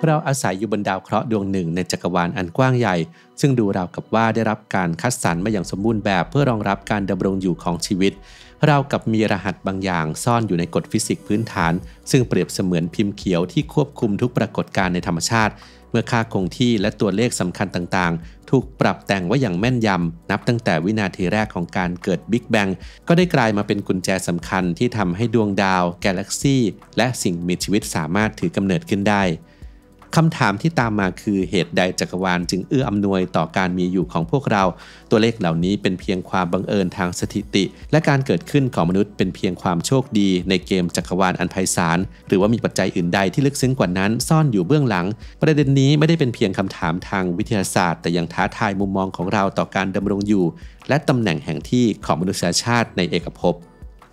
เราอาศัยอยู่บนดาวเคราะห์ดวงหนึ่งในจักรวาลอันกว้างใหญ่ซึ่งดูราวกับว่าได้รับการคัดสรรมาอย่างสมบูรณ์แบบเพื่อรองรับการดำรงอยู่ของชีวิตเรากับมีรหัสบางอย่างซ่อนอยู่ในกฎฟิสิกส์พื้นฐานซึ่งเปรียบเสมือนพิมพ์เขียวที่ควบคุมทุกปรากฏการณ์ในธรรมชาติเมื่อค่าคงที่และตัวเลขสำคัญต่างๆถูกปรับแต่งไว้อย่างแม่นยำนับตั้งแต่วินาทีแรกของการเกิดบิ๊กแบงก็ได้กลายมาเป็นกุญแจสำคัญที่ทำให้ดวงดาวกาแล็กซี่และสิ่งมีชีวิตสามารถถือกำเนิดขึ้นได้คำถามที่ตามมาคือเหตุใดจักรวาลจึงเอื้ออำนวยต่อการมีอยู่ของพวกเราตัวเลขเหล่านี้เป็นเพียงความบังเอิญทางสถิติและการเกิดขึ้นของมนุษย์เป็นเพียงความโชคดีในเกมจักรวาลอันไพศาลหรือว่ามีปัจจัยอื่นใดที่ลึกซึ้งกว่านั้นซ่อนอยู่เบื้องหลังประเด็นนี้ไม่ได้เป็นเพียงคำถามทางวิทยาศาสตร์แต่ยังท้าทายมุมมองของเราต่อการดำรงอยู่และตำแหน่งแห่งที่ของมนุษยชาติในเอกภพ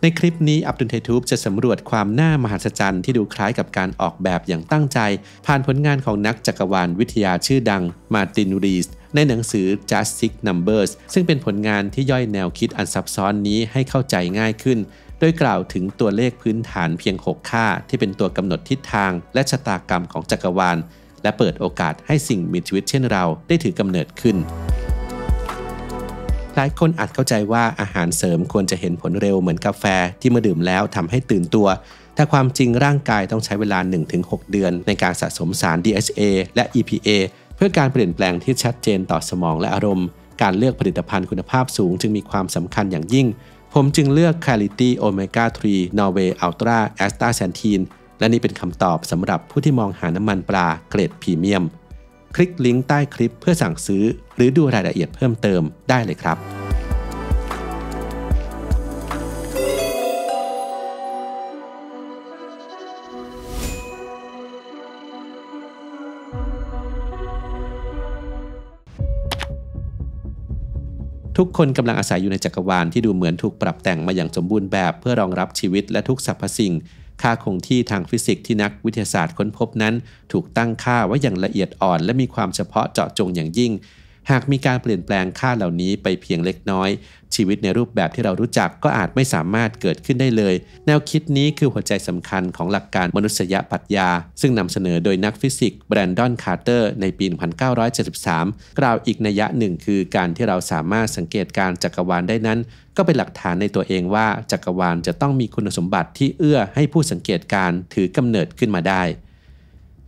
ในคลิปนี้อับดุลไททูบจะสำรวจความน่ามหัศจรรย์ที่ดูคล้ายกับการออกแบบอย่างตั้งใจผ่านผลงานของนักจักรวาลวิทยาชื่อดังมาร์ติน รีสในหนังสือ Just Six Numbers ซึ่งเป็นผลงานที่ย่อยแนวคิดอันซับซ้อนนี้ให้เข้าใจง่ายขึ้นโดยกล่าวถึงตัวเลขพื้นฐานเพียง6ค่าที่เป็นตัวกำหนดทิศทางและชะตากรรมของจักรวาลและเปิดโอกาสให้สิ่งมีชีวิตเช่นเราได้ถือกำเนิดขึ้นหลายคนอาจเข้าใจว่าอาหารเสริมควรจะเห็นผลเร็วเหมือนกาแฟที่เมื่อดื่มแล้วทำให้ตื่นตัวแต่ความจริงร่างกายต้องใช้เวลา 1-6 เดือนในการสะสมสาร DHA และ EPA เพื่อการเปลี่ยนแปลงที่ชัดเจนต่อสมองและอารมณ์การเลือกผลิตภัณฑ์คุณภาพสูงจึงมีความสำคัญอย่างยิ่งผมจึงเลือก Clarity Omega 3 Norway Ultra Astaxanthin และนี่เป็นคำตอบสำหรับผู้ที่มองหาน้ำมันปลาเกรดพรีเมียมคลิกลิงก์ใต้คลิปเพื่อสั่งซื้อหรือดูรายละเอียดเพิ่มเติมได้เลยครับทุกคนกำลังอาศัยอยู่ในจักรวาลที่ดูเหมือนถูกปรับแต่งมาอย่างสมบูรณ์แบบเพื่อรองรับชีวิตและทุกสรรพสิ่งค่าคงที่ทางฟิสิกส์ที่นักวิทยาศาสตร์ค้นพบนั้นถูกตั้งค่าไว้อย่างละเอียดอ่อนและมีความเฉพาะเจาะจงอย่างยิ่งหากมีการเปลี่ยนแปลงค่าเหล่านี้ไปเพียงเล็กน้อยชีวิตในรูปแบบที่เรารู้จักก็อาจไม่สามารถเกิดขึ้นได้เลยแนวคิดนี้คือหัวใจสำคัญของหลักการมนุษยปรัชญาซึ่งนำเสนอโดยนักฟิสิกส์แบรนดอนคาร์เตอร์ในปี 1973 กล่าวอีกนัยหนึ่งคือการที่เราสามารถสังเกตการจักรวาลได้นั้นก็เป็นหลักฐานในตัวเองว่าจักรวาลจะต้องมีคุณสมบัติที่เอื้อให้ผู้สังเกตการถือกำเนิดขึ้นมาได้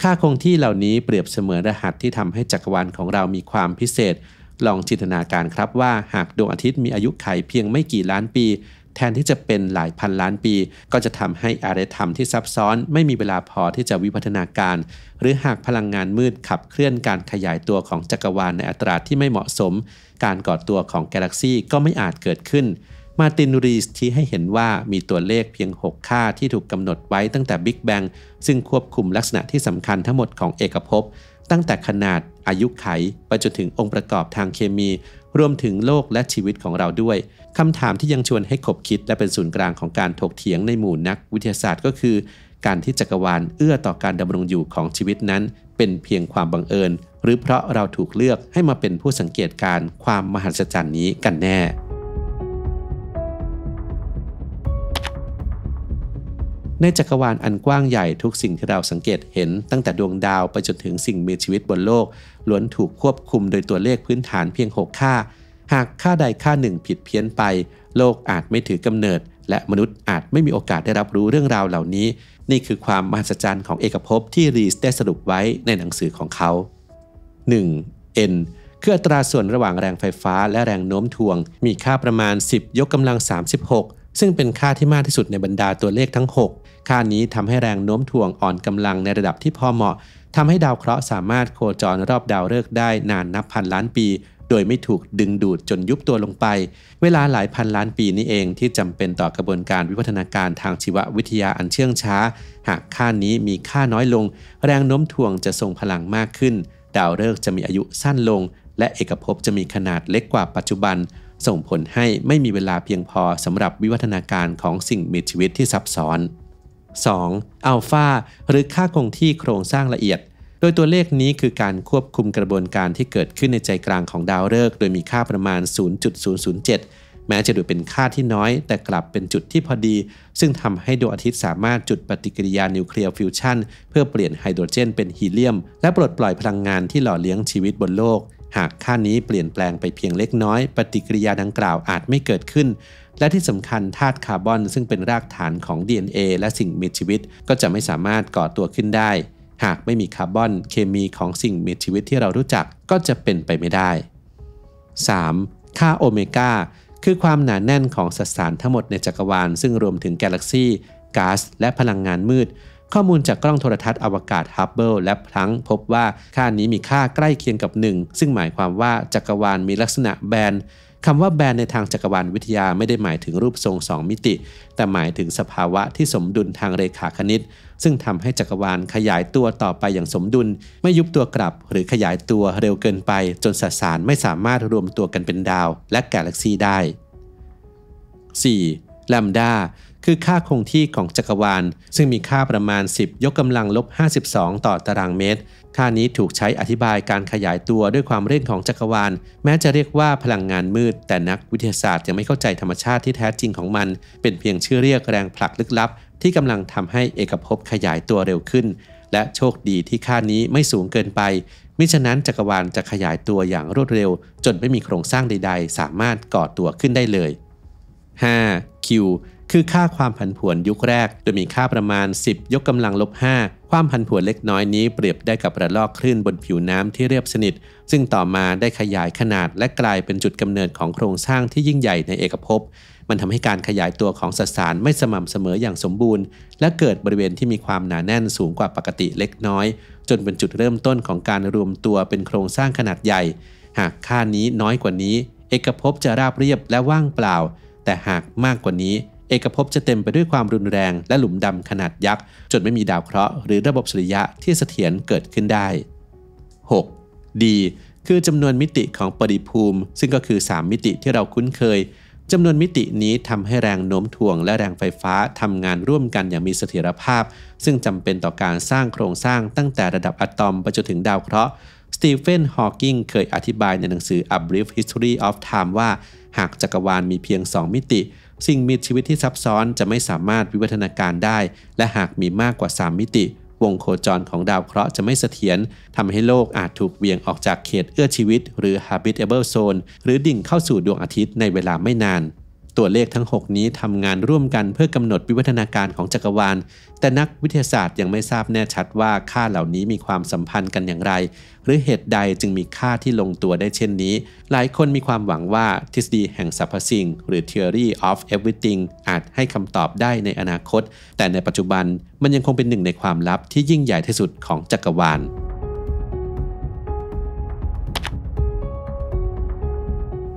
ค่าคงที่เหล่านี้เปรียบเสมือนรหัสที่ทำให้จักรวาลของเรามีความพิเศษลองจินตนาการครับว่าหากดวงอาทิตย์มีอายุขัยเพียงไม่กี่ล้านปีแทนที่จะเป็นหลายพันล้านปีก็จะทำให้อารยธรรมที่ซับซ้อนไม่มีเวลาพอที่จะวิวัฒนาการหรือหากพลังงานมืดขับเคลื่อนการขยายตัวของจักรวาลในอัตราที่ไม่เหมาะสมการก่อตัวของกาแล็กซี่ก็ไม่อาจเกิดขึ้นมาร์ติน รีสชี้ให้เห็นว่ามีตัวเลขเพียง6ค่าที่ถูกกำหนดไว้ตั้งแต่บิ๊กแบงซึ่งควบคุมลักษณะที่สำคัญทั้งหมดของเอกภพตั้งแต่ขนาดอายุขัยไปจนถึงองค์ประกอบทางเคมีรวมถึงโลกและชีวิตของเราด้วยคำถามที่ยังชวนให้ขบคิดและเป็นศูนย์กลางของการถกเถียงในหมู่นักวิทยาศาสตร์ก็คือการที่จักรวาลเอื้อต่อการดำรงอยู่ของชีวิตนั้นเป็นเพียงความบังเอิญหรือเพราะเราถูกเลือกให้มาเป็นผู้สังเกตการณ์ความมหัศจรรย์นี้กันแน่ในจักรวาลอันกว้างใหญ่ทุกสิ่งที่เราสังเกตเห็นตั้งแต่ดวงดาวไปจนถึงสิ่งมีชีวิตบนโลกล้วนถูกควบคุมโดยตัวเลขพื้นฐานเพียง6ค่าหากค่าใดค่าหนึ่งผิดเพี้ยนไปโลกอาจไม่ถือกำเนิดและมนุษย์อาจไม่มีโอกาสได้รับรู้เรื่องราวเหล่านี้นี่คือความมหัศจรรย์ของเอกภพที่รีสได้สรุปไว้ในหนังสือของเขา 1. N คืออัตราส่วนระหว่างแรงไฟฟ้าและแรงโน้มถ่วงมีค่าประมาณ10 ยกกำลัง 36ซึ่งเป็นค่าที่มากที่สุดในบรรดาตัวเลขทั้ง6ค่านี้ทำให้แรงโน้มถ่วงอ่อนกำลังในระดับที่พอเหมาะทำให้ดาวเคราะห์สามารถโคจรรอบดาวฤกษ์ได้นานนับพันล้านปีโดยไม่ถูกดึงดูดจนยุบตัวลงไปเวลาหลายพันล้านปีนี้เองที่จำเป็นต่อกระบวนการวิวัฒนาการทางชีววิทยาอันเชื่องช้าหากค่านี้มีค่าน้อยลงแรงโน้มถ่วงจะทรงพลังมากขึ้นดาวฤกษ์จะมีอายุสั้นลงและเอกภพจะมีขนาดเล็กกว่าปัจจุบันส่งผลให้ไม่มีเวลาเพียงพอสำหรับวิวัฒนาการของสิ่งมีชีวิตที่ซับซ้อน 2. อัลฟาหรือค่าคงที่โครงสร้างละเอียดโดยตัวเลขนี้คือการควบคุมกระบวนการที่เกิดขึ้นในใจกลางของดาวฤกษ์โดยมีค่าประมาณ 0.007 แม้จะดูเป็นค่าที่น้อยแต่กลับเป็นจุดที่พอดีซึ่งทำให้ดวงอาทิตย์สามารถจุดปฏิกิริยานิวเคลียร์ฟิวชันเพื่อเปลี่ยนไฮโดรเจนเป็นฮีเลียมและปลดปล่อยพลังงานที่หล่อเลี้ยงชีวิตบนโลกหากค่านี้เปลี่ยนแปลงไปเพียงเล็กน้อยปฏิกิริยาดังกล่าวอาจไม่เกิดขึ้นและที่สำคัญธาตุคาร์บอนซึ่งเป็นรากฐานของ DNA และสิ่งมีชีวิตก็จะไม่สามารถก่อตัวขึ้นได้หากไม่มีคาร์บอนเคมีของสิ่งมีชีวิตที่เรารู้จักก็จะเป็นไปไม่ได้ 3. ค่าโอเมก้าคือความหนาแน่นของสสารทั้งหมดในจักรวาลซึ่งรวมถึงกาแล็กซีก๊าซและพลังงานมืดข้อมูลจากกล้องโทรทัศน์อวกาศฮับเบิลและพลังก์พบว่าค่านี้มีค่าใกล้เคียงกับ1ซึ่งหมายความว่าจักรวาลมีลักษณะแบนคำว่าแบนในทางจักรวาลวิทยาไม่ได้หมายถึงรูปทรง2มิติแต่หมายถึงสภาวะที่สมดุลทางเรขาคณิตซึ่งทำให้จักรวาลขยายตัวต่อไปอย่างสมดุลไม่ยุบตัวกลับหรือขยายตัวเร็วเกินไปจนสสารไม่สามารถรวมตัวกันเป็นดาวและกาแล็กซีได้ 4. แลมดาคือค่าคงที่ของจักรวาลซึ่งมีค่าประมาณ10 ยกกำลังลบ 52 ต่อตารางเมตรค่านี้ถูกใช้อธิบายการขยายตัวด้วยความเร่งของจักรวาลแม้จะเรียกว่าพลังงานมืดแต่นักวิทยาศาสตร์ยังไม่เข้าใจธรรมชาติที่แท้จริงของมันเป็นเพียงชื่อเรียกแรงผลักลึกลับที่กำลังทำให้เอกภพขยายตัวเร็วขึ้นและโชคดีที่ค่านี้ไม่สูงเกินไปมิฉะนั้นจักรวาลจะขยายตัวอย่างรวดเร็วจนไม่มีโครงสร้างใดๆสามารถก่อตัวขึ้นได้เลย 5. Q คือค่าความผันผวนยุคแรกโดยมีค่าประมาณ10 ยกกำลังลบ 5ความผันผวนเล็กน้อยนี้เปรียบได้กับระลอกคลื่นบนผิวน้ำที่เรียบสนิทซึ่งต่อมาได้ขยายขนาดและกลายเป็นจุดกำเนิดของโครงสร้างที่ยิ่งใหญ่ในเอกภพมันทำให้การขยายตัวของสสารไม่สม่ำเสมออย่างสมบูรณ์และเกิดบริเวณที่มีความหนาแน่นสูงกว่าปกติเล็กน้อยจนเป็นจุดเริ่มต้นของการรวมตัวเป็นโครงสร้างขนาดใหญ่หากค่านี้น้อยกว่านี้เอกภพจะราบเรียบและว่างเปล่าแต่หากมากกว่านี้เอกภพจะเต็มไปด้วยความรุนแรงและหลุมดำขนาดยักษ์จนไม่มีดาวเคราะห์หรือระบบสุริยะที่เสถียรเกิดขึ้นได้ 6. D คือจำนวนมิติของปฏิภูมิซึ่งก็คือ3มิติที่เราคุ้นเคยจำนวนมิตินี้ทำให้แรงโน้มถ่วงและแรงไฟฟ้าทำงานร่วมกันอย่างมีเสถียรภาพซึ่งจำเป็นต่อการสร้างโครงสร้างตั้งแต่ระดับอะตอมไปจนถึงดาวเคราะห์สตีเฟน ฮอว์กิงเคยอธิบายในหนังสือ A Brief History of Time ว่าหากจักรวาลมีเพียง2มิติสิ่งมีชีวิตที่ซับซ้อนจะไม่สามารถวิวัฒนาการได้และหากมีมากกว่า3มิติวงโคจรของดาวเคราะห์จะไม่เสถียรทำให้โลกอาจถูกเบี่ยงออกจากเขตเอื้อชีวิตหรือ habitable zone หรือดิ่งเข้าสู่ดวงอาทิตย์ในเวลาไม่นานตัวเลขทั้ง6นี้ทำงานร่วมกันเพื่อกำหนดวิวัฒนาการของจักรวาลแต่นักวิทยาศาสตร์ยังไม่ทราบแน่ชัดว่าค่าเหล่านี้มีความสัมพันธ์กันอย่างไรหรือเหตุใดจึงมีค่าที่ลงตัวได้เช่นนี้หลายคนมีความหวังว่าทฤษฎีแห่งสรรพสิ่งหรือ Theory of Everything อาจให้คำตอบได้ในอนาคตแต่ในปัจจุบันมันยังคงเป็นหนึ่งในความลับที่ยิ่งใหญ่ที่สุดของจักรวาล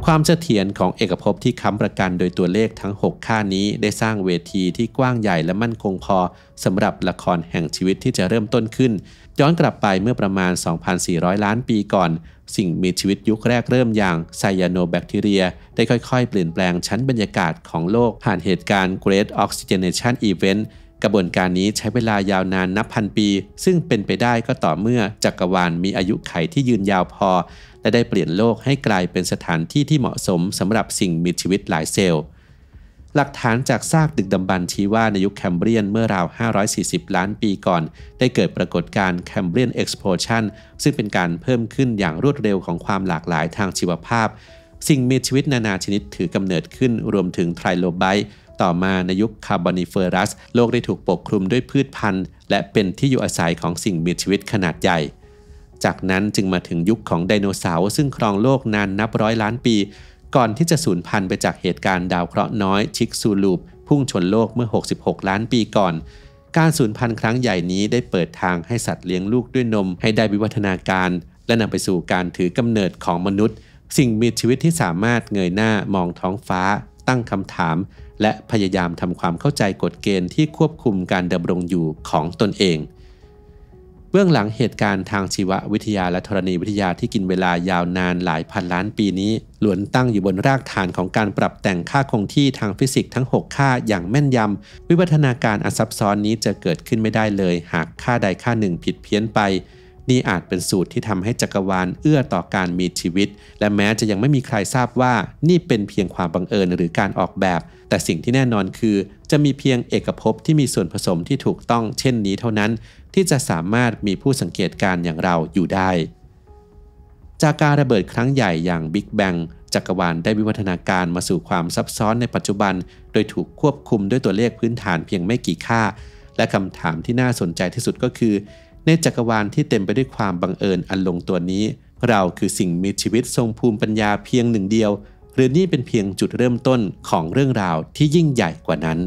ความเสถียรของเอกภพที่ค้ำประกันโดยตัวเลขทั้ง6ค่านี้ได้สร้างเวทีที่กว้างใหญ่และมั่นคงพอสำหรับละครแห่งชีวิตที่จะเริ่มต้นขึ้นย้อนกลับไปเมื่อประมาณ 2,400 ล้านปีก่อนสิ่งมีชีวิตยุคแรกเริ่มอย่างไซยาโนแบคทีเรียได้ค่อยๆเปลี่ยนแปลงชั้นบรรยากาศของโลกผ่านเหตุการณ์ Great Oxygenation Event กระบวนการนี้ใช้เวลายาวนานนับพันปีซึ่งเป็นไปได้ก็ต่อเมื่อจักรวาลมีอายุขัยที่ยืนยาวพอและได้เปลี่ยนโลกให้กลายเป็นสถานที่ที่เหมาะสมสำหรับสิ่งมีชีวิตหลายเซลล์หลักฐานจากซากดึกดำบรรพ์ชี้ว่าในยุคแคมเบรียนเมื่อราว540 ล้านปีก่อนได้เกิดปรากฏการณ์แคมเบรียนเอ็กซ์โพชันซึ่งเป็นการเพิ่มขึ้นอย่างรวดเร็วของความหลากหลายทางชีวภาพสิ่งมีชีวิตนานาชนิดถือกำเนิดขึ้นรวมถึงไทรโลไบต์ต่อมาในยุคคาร์บอนิเฟอรัสโลกได้ถูกปกคลุมด้วยพืชพันธุ์และเป็นที่อยู่อาศัยของสิ่งมีชีวิตขนาดใหญ่จากนั้นจึงมาถึงยุคของไดโนเสาร์ซึ่งครองโลกนานนับร้อยล้านปีก่อนที่จะสูญพันธุ์ไปจากเหตุการณ์ดาวเคราะห์น้อยชิกซูลูปพุ่งชนโลกเมื่อ66ล้านปีก่อนการสูญพันธุ์ครั้งใหญ่นี้ได้เปิดทางให้สัตว์เลี้ยงลูกด้วยนมให้ได้วิวัฒนาการและนำไปสู่การถือกำเนิดของมนุษย์สิ่งมีชีวิตที่สามารถเงยหน้ามองท้องฟ้าตั้งคำถามและพยายามทำความเข้าใจกฎเกณฑ์ที่ควบคุมการดำรงอยู่ของตนเองเบื้องหลังเหตุการณ์ทางชีววิทยาและธรณีวิทยาที่กินเวลายาวนานหลายพันล้านปีนี้ล้วนตั้งอยู่บนรากฐานของการปรับแต่งค่าคงที่ทางฟิสิกส์ทั้ง6ค่าอย่างแม่นยำวิวัฒนาการอันซับซ้อนนี้จะเกิดขึ้นไม่ได้เลยหากค่าใดค่าหนึ่งผิดเพี้ยนไป นี่อาจเป็นสูตรที่ทำให้จักรวาลเอื้อต่อการมีชีวิตและแม้จะยังไม่มีใครทราบว่านี่เป็นเพียงความบังเอิญหรือการออกแบบแต่สิ่งที่แน่นอนคือจะมีเพียงเอกภพที่มีส่วนผสมที่ถูกต้องเช่นนี้เท่านั้นที่จะสามารถมีผู้สังเกตการณ์อย่างเราอยู่ได้จากการระเบิดครั้งใหญ่อย่างบิ๊กแบงจักรวาลได้วิวัฒนาการมาสู่ความซับซ้อนในปัจจุบันโดยถูกควบคุมด้วยตัวเลขพื้นฐานเพียงไม่กี่ค่าและคำถามที่น่าสนใจที่สุดก็คือในจักรวาลที่เต็มไปด้วยความบังเอิญอันลงตัวนี้เราคือสิ่งมีชีวิตทรงภูมิปัญญาเพียงหนึ่งเดียวหรือนี่เป็นเพียงจุดเริ่มต้นของเรื่องราวที่ยิ่งใหญ่กว่านั้น